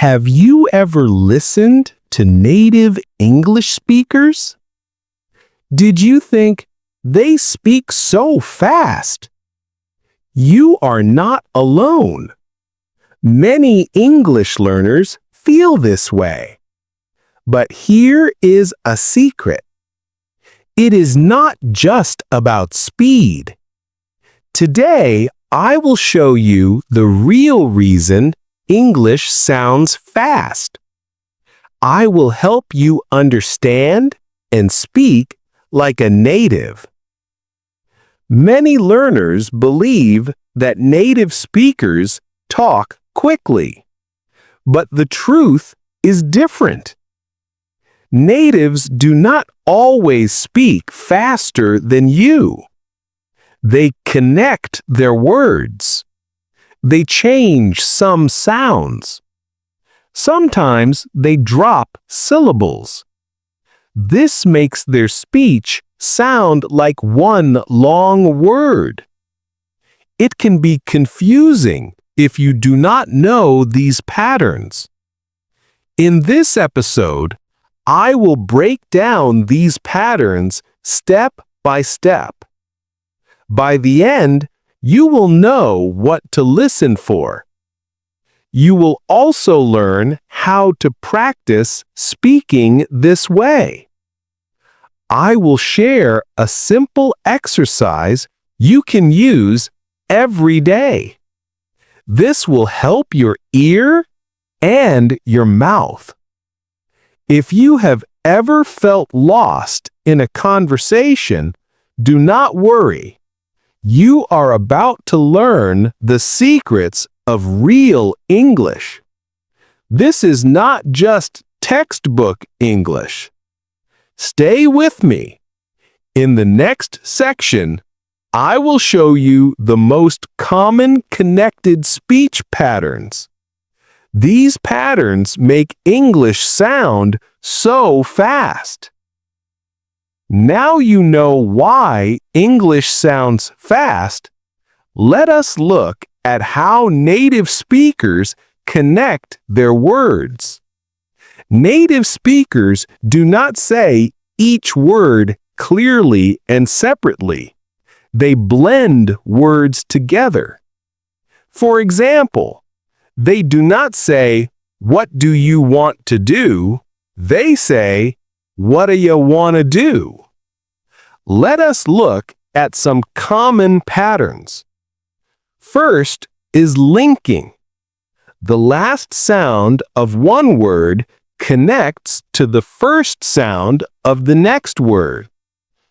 Have you ever listened to native English speakers? Did you think they speak so fast? You are not alone. Many English learners feel this way. But here is a secret. It is not just about speed. Today, I will show you the real reason English sounds fast. I will help you understand and speak like a native. Many learners believe that native speakers talk quickly, but the truth is different. Natives do not always speak faster than you. They connect their words. They change some sounds. Sometimes they drop syllables. This makes their speech sound like one long word. It can be confusing if you do not know these patterns. In this episode, I will break down these patterns step by step. By the end, you will know what to listen for. You will also learn how to practice speaking this way. I will share a simple exercise you can use every day. This will help your ear and your mouth. If you have ever felt lost in a conversation, do not worry. You are about to learn the secrets of real English. This is not just textbook English. Stay with me. In the next section, I will show you the most common connected speech patterns. These patterns make English sound so fast. Now you know why English sounds fast. Let us look at how native speakers connect their words. Native speakers do not say each word clearly and separately. They blend words together. For example, they do not say, "What do you want to do?" They say, "What do you want to do?" Let us look at some common patterns. First is linking. The last sound of one word connects to the first sound of the next word.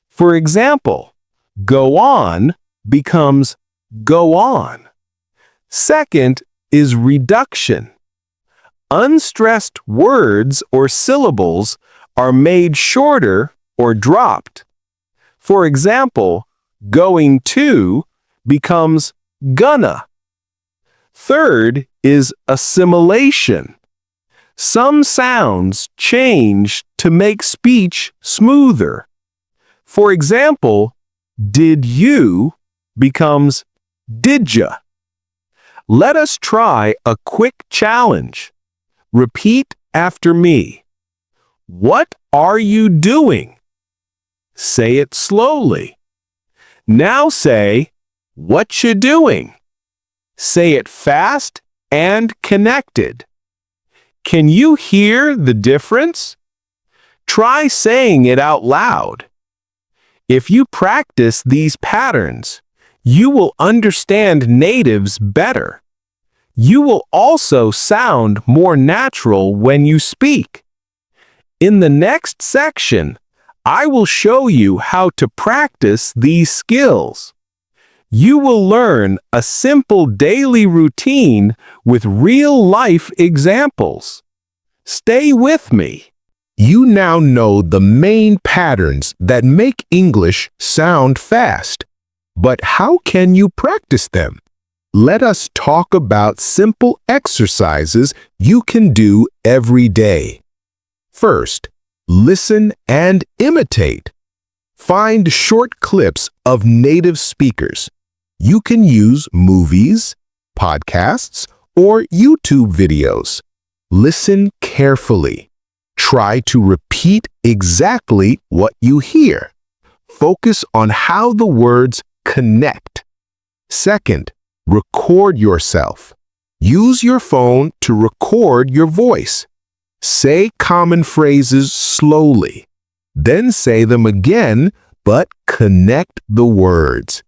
For example, go on becomes go on. Second is reduction. Unstressed words or syllables are made shorter or dropped. For example, going to becomes gonna. Third is assimilation. Some sounds change to make speech smoother. For example, did you becomes didja. Let us try a quick challenge. Repeat after me. What are you doing? Say it slowly. Now say, what you doing? Say it fast and connected. Can you hear the difference? Try saying it out loud. If you practice these patterns, you will understand natives better. You will also sound more natural when you speak. In the next section, I will show you how to practice these skills. You will learn a simple daily routine with real-life examples. Stay with me. You now know the main patterns that make English sound fast. But how can you practice them? Let us talk about simple exercises you can do every day. First, listen and imitate. Find short clips of native speakers. You can use movies, podcasts, or YouTube videos. Listen carefully. Try to repeat exactly what you hear. Focus on how the words connect. Second, record yourself. Use your phone to record your voice. Say common phrases slowly. Then say them again, but connect the words.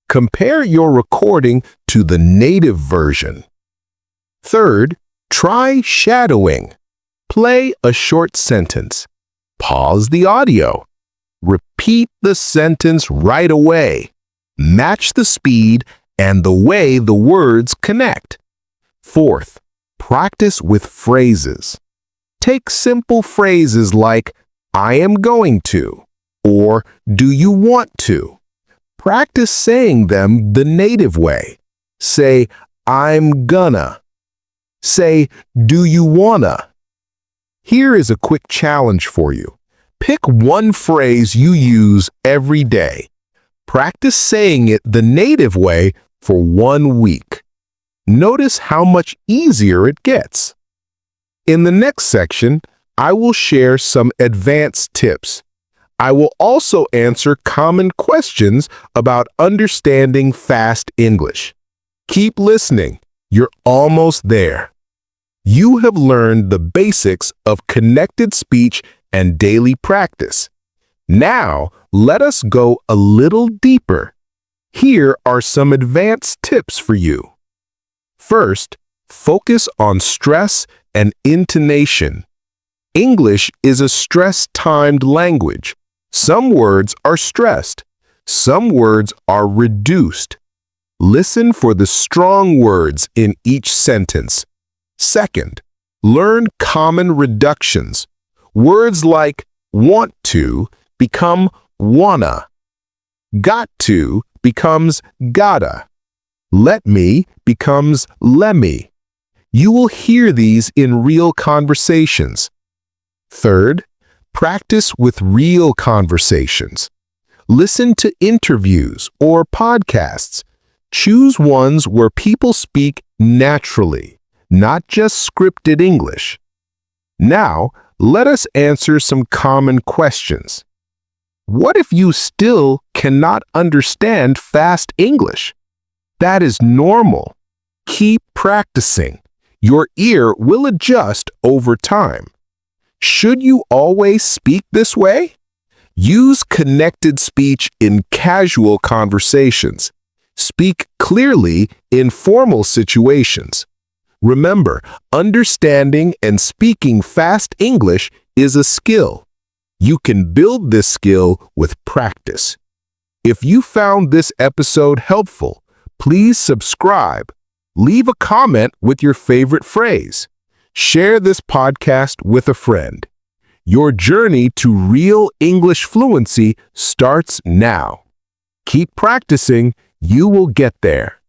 Compare your recording to the native version. Third, try shadowing. Play a short sentence. Pause the audio. Repeat the sentence right away. Match the speed and the way the words connect. Fourth, practice with phrases. Take simple phrases like, I am going to, or do you want to? Practice saying them the native way. Say, I'm gonna. Say, do you wanna? Here is a quick challenge for you. Pick one phrase you use every day. Practice saying it the native way for 1 week. Notice how much easier it gets. In the next section, I will share some advanced tips. I will also answer common questions about understanding fast English. Keep listening. You're almost there. You have learned the basics of connected speech and daily practice. Now, let us go a little deeper. Here are some advanced tips for you. First, focus on stress and intonation. English is a stress-timed language. Some words are stressed. Some words are reduced. Listen for the strong words in each sentence. Second, learn common reductions. Words like want to become wanna. Got to becomes gotta. Let me becomes lemme. You will hear these in real conversations. Third, practice with real conversations. Listen to interviews or podcasts. Choose ones where people speak naturally, not just scripted English. Now, let us answer some common questions. What if you still cannot understand fast English? That is normal. Keep practicing. Your ear will adjust over time. Should you always speak this way? Use connected speech in casual conversations. Speak clearly in formal situations. Remember, understanding and speaking fast English is a skill. You can build this skill with practice. If you found this episode helpful, please subscribe. Leave a comment with your favorite phrase. Share this podcast with a friend. Your journey to real English fluency starts now. Keep practicing. You will get there.